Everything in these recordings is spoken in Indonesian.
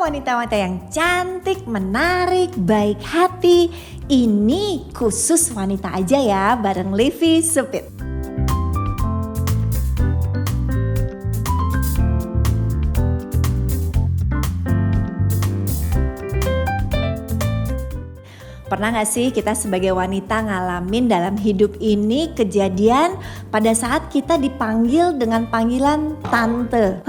wanita-wanita yang cantik, menarik, baik hati. Ini khusus wanita aja ya, bareng Livi Supit. Pernah gak sih kita sebagai wanita ngalamin dalam hidup ini kejadian pada saat kita dipanggil dengan panggilan tante?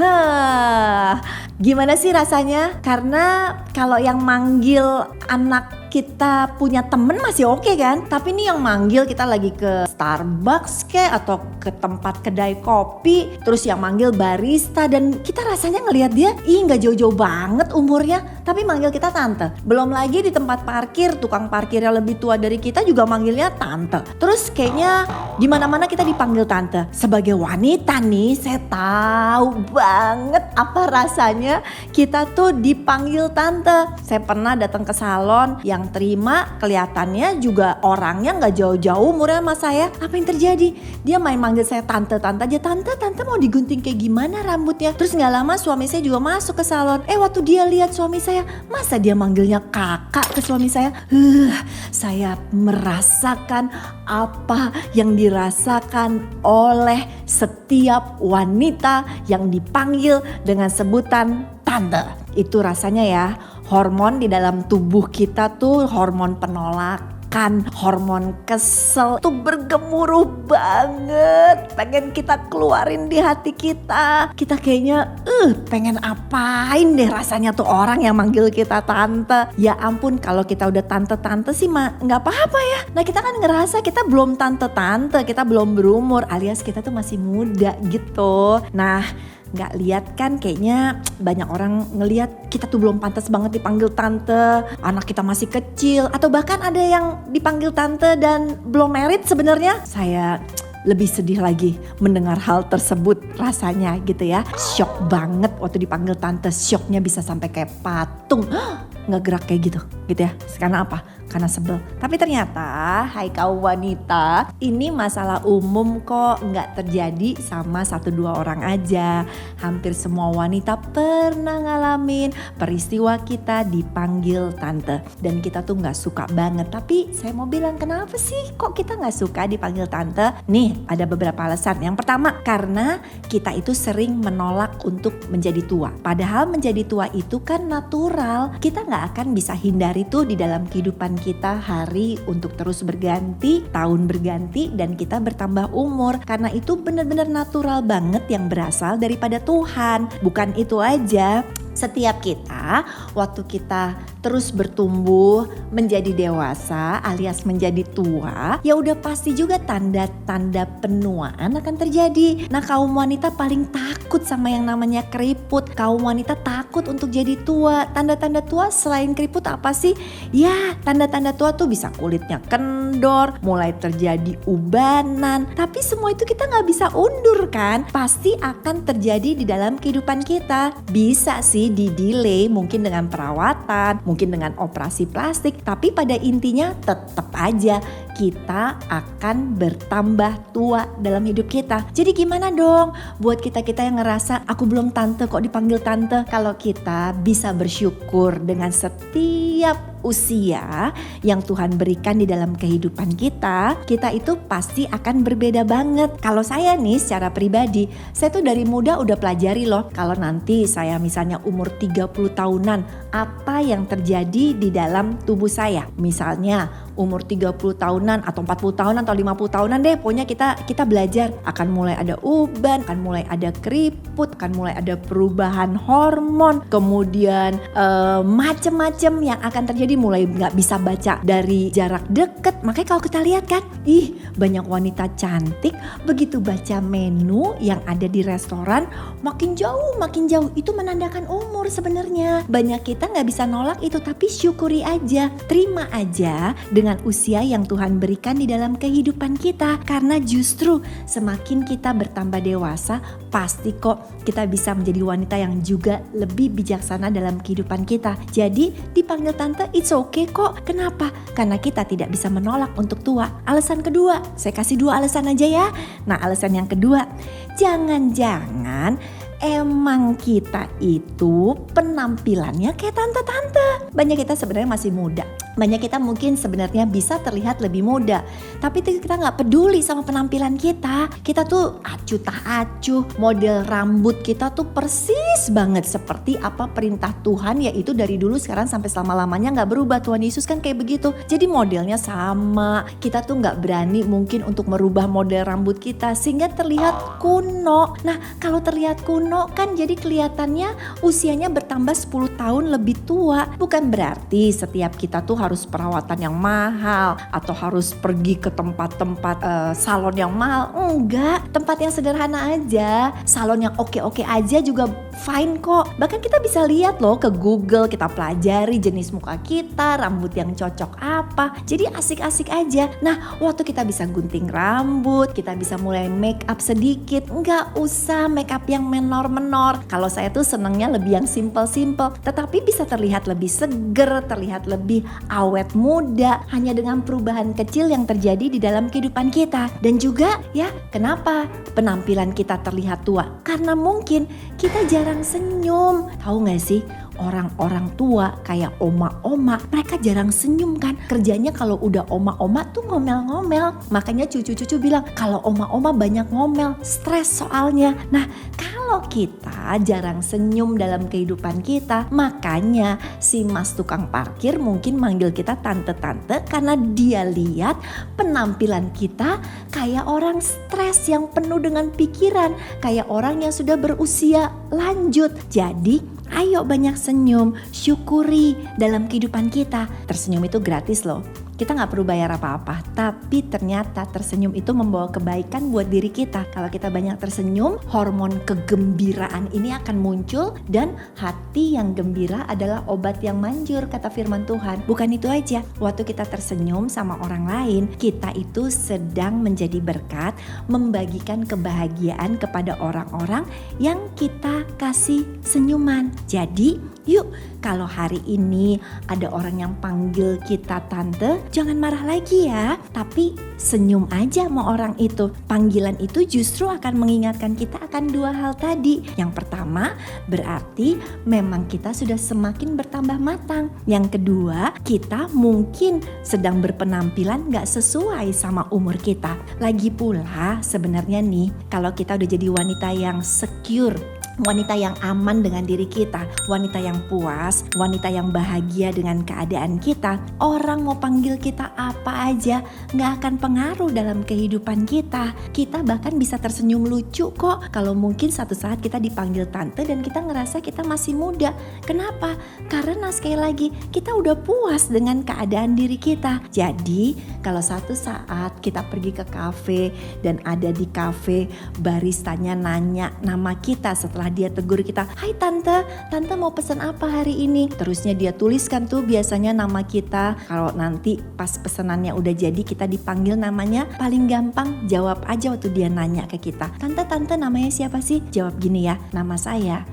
Gimana sih rasanya? Karena kalau yang manggil anak kita punya temen masih oke kan? Tapi ini yang manggil kita lagi ke Starbucks atau ke tempat kedai kopi, terus yang manggil barista, dan kita rasanya ngelihat dia, gak jauh-jauh banget umurnya, tapi manggil kita tante. Belum lagi di tempat parkir, tukang parkirnya lebih tua dari kita juga manggilnya tante. Terus kayaknya di mana-mana kita dipanggil tante. Sebagai wanita nih, saya tahu banget apa rasanya kita tuh dipanggil tante. Saya pernah datang ke salon, yang terima kelihatannya juga orangnya gak jauh-jauh umurnya sama saya. Apa yang terjadi? Dia main manggil saya tante-tante aja. Tante mau digunting kayak gimana rambutnya? Terus gak lama suami saya juga masuk ke salon. Waktu dia lihat suami saya, masa dia manggilnya kakak ke suami saya? Saya merasakan apa yang dirasakan oleh setiap wanita yang dipanggil dengan sebutan tante. Itu rasanya ya, hormon di dalam tubuh kita tuh hormon penolakan, hormon kesel tuh bergemuruh banget. Pengen kita keluarin di hati kita. Kita kayaknya pengen apain deh rasanya tuh orang yang manggil kita tante. Ya ampun, kalau kita udah tante-tante sih mah gak apa-apa ya. Nah kita kan ngerasa kita belum tante-tante, kita belum berumur, alias kita tuh masih muda gitu. Nah gak lihat kan, kayaknya banyak orang ngelihat kita tuh belum pantas banget dipanggil tante, anak kita masih kecil, atau bahkan ada yang dipanggil tante dan belum married sebenarnya. Saya lebih sedih lagi mendengar hal tersebut rasanya gitu ya. Shock banget waktu dipanggil tante, shocknya bisa sampai kayak patung ngegerak kayak gitu ya. Karena apa? Karena sebel. Tapi ternyata, hai kaum wanita, ini masalah umum kok, nggak terjadi sama 1-2 orang aja. Hampir semua wanita pernah ngalamin peristiwa kita dipanggil tante, dan kita tuh nggak suka banget. Tapi saya mau bilang, kenapa sih kok kita nggak suka dipanggil tante? Nih ada beberapa alasan. Yang pertama, karena kita itu sering menolak untuk menjadi tua. Padahal menjadi tua itu kan natural. Kita nggak akan bisa hindari tuh di dalam kehidupan kita, hari untuk terus berganti, tahun berganti, dan kita bertambah umur. Karena itu benar-benar natural banget yang berasal daripada Tuhan. Bukan itu aja, setiap kita waktu kita terus bertumbuh menjadi dewasa alias menjadi tua, ya udah pasti juga tanda-tanda penuaan akan terjadi. Nah kaum wanita paling takut sama yang namanya keriput. Kaum wanita takut untuk jadi tua. Tanda-tanda tua selain keriput apa sih? Ya tanda-tanda tua tuh bisa kulitnya kendor, mulai terjadi ubanan. Tapi semua itu kita gak bisa undur kan? Pasti akan terjadi di dalam kehidupan kita. Bisa sih di-delay mungkin dengan perawatan, mungkin dengan operasi plastik, tapi pada intinya tetap aja kita akan bertambah tua dalam hidup kita. Jadi gimana dong buat kita-kita yang ngerasa aku belum tante kok dipanggil tante? Kalau kita bisa bersyukur dengan setiap usia yang Tuhan berikan di dalam kehidupan kita, kita itu pasti akan berbeda banget. Kalau saya nih secara pribadi, saya tuh dari muda udah pelajari loh, kalau nanti saya misalnya umur 30 tahunan, apa yang terjadi di dalam tubuh saya. Misalnya umur 30 tahunan atau 40 tahunan atau 50 tahunan deh, pokoknya kita belajar akan mulai ada uban, akan mulai ada keriput, akan mulai ada perubahan hormon, kemudian macem-macem yang akan terjadi, mulai gak bisa baca dari jarak deket. Makanya kalau kita lihat kan, banyak wanita cantik begitu baca menu yang ada di restoran makin jauh, itu menandakan umur sebenarnya. Banyak kita gak bisa nolak itu, tapi syukuri aja, terima aja dengan usia yang Tuhan berikan di dalam kehidupan kita. Karena justru semakin kita bertambah dewasa, pasti kok kita bisa menjadi wanita yang juga lebih bijaksana dalam kehidupan kita. Jadi dipanggil tante it's okay kok. Kenapa? Karena kita tidak bisa menolak untuk tua. Alasan kedua, saya kasih 2 alasan aja ya. Nah alasan yang kedua, jangan-jangan emang kita itu penampilannya kayak tante-tante. Banyak kita sebenarnya masih muda. Banyak kita mungkin sebenarnya bisa terlihat lebih muda, tapi kita nggak peduli sama penampilan kita. Kita tuh acuh tak acuh, model rambut kita tuh persis banget seperti apa perintah Tuhan, yaitu dari dulu sekarang sampai selama-lamanya nggak berubah. Tuhan Yesus kan kayak begitu. Jadi modelnya sama. Kita tuh nggak berani mungkin untuk merubah model rambut kita sehingga terlihat kuno. Nah, kalau terlihat kuno kan jadi kelihatannya usianya bertambah 10 tahun lebih tua. Bukan berarti setiap kita tuh harus perawatan yang mahal atau harus pergi ke tempat-tempat salon yang mahal. Enggak, tempat yang sederhana aja, salon yang oke-oke aja juga fine kok. Bahkan kita bisa lihat loh ke Google, kita pelajari jenis muka kita, rambut yang cocok apa. Jadi asik-asik aja. Nah, waktu kita bisa gunting rambut, kita bisa mulai make up sedikit. Enggak usah make up yang menor-menor. Kalau saya tuh senangnya lebih yang simple-simple, tetapi bisa terlihat lebih seger, terlihat lebih awet muda hanya dengan perubahan kecil yang terjadi di dalam kehidupan kita. Dan juga ya, kenapa penampilan kita terlihat tua? Karena mungkin kita jarang senyum. Tahu gak sih? Orang-orang tua kayak oma-oma, mereka jarang senyum kan. Kerjanya kalau udah oma-oma tuh ngomel-ngomel. Makanya cucu-cucu bilang kalau oma-oma banyak ngomel, stres soalnya. Nah, kalau kita jarang senyum dalam kehidupan kita, makanya si mas tukang parkir mungkin manggil kita tante-tante karena dia lihat penampilan kita kayak orang stres yang penuh dengan pikiran, kayak orang yang sudah berusia lanjut. Jadi ayo banyak senyum, syukuri dalam kehidupan kita. Tersenyum itu gratis loh. Kita gak perlu bayar apa-apa, tapi ternyata tersenyum itu membawa kebaikan buat diri kita. Kalau kita banyak tersenyum, hormon kegembiraan ini akan muncul, dan hati yang gembira adalah obat yang manjur, kata firman Tuhan. Bukan itu aja, waktu kita tersenyum sama orang lain, kita itu sedang menjadi berkat, membagikan kebahagiaan kepada orang-orang yang kita kasih senyuman. Jadi yuk, kalau hari ini ada orang yang panggil kita tante, jangan marah lagi ya, tapi senyum aja sama orang itu. Panggilan itu justru akan mengingatkan kita akan dua hal tadi. Yang pertama, berarti memang kita sudah semakin bertambah matang. Yang kedua, kita mungkin sedang berpenampilan gak sesuai sama umur kita. Lagi pula sebenarnya nih, kalau kita udah jadi wanita yang secure, wanita yang aman dengan diri kita, wanita yang puas, wanita yang bahagia dengan keadaan kita, orang mau panggil kita apa aja gak akan pengaruh dalam kehidupan kita. Kita bahkan bisa tersenyum lucu kok kalau mungkin satu saat kita dipanggil tante dan kita ngerasa kita masih muda. Kenapa? Karena sekali lagi kita udah puas dengan keadaan diri kita. Jadi kalau satu saat kita pergi ke kafe dan ada di kafe baristanya nanya nama kita setelah dia tegur kita, "Hai tante, tante mau pesan apa hari ini?" Terusnya dia tuliskan tuh biasanya nama kita. Kalau nanti pas pesanannya udah jadi kita dipanggil namanya, paling gampang jawab aja waktu dia nanya ke kita, "Tante, namanya siapa sih?" Jawab gini ya, "Nama saya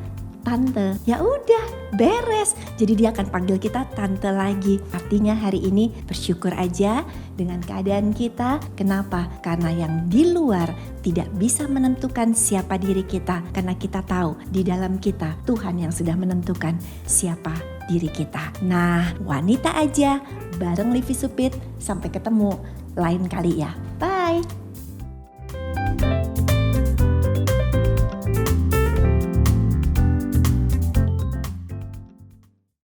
tante." Ya udah, beres. Jadi dia akan panggil kita tante lagi. Artinya hari ini bersyukur aja dengan keadaan kita. Kenapa? Karena yang di luar tidak bisa menentukan siapa diri kita, karena kita tahu di dalam kita Tuhan yang sudah menentukan siapa diri kita. Nah, wanita aja bareng Livi Supit. Sampai ketemu lain kali ya.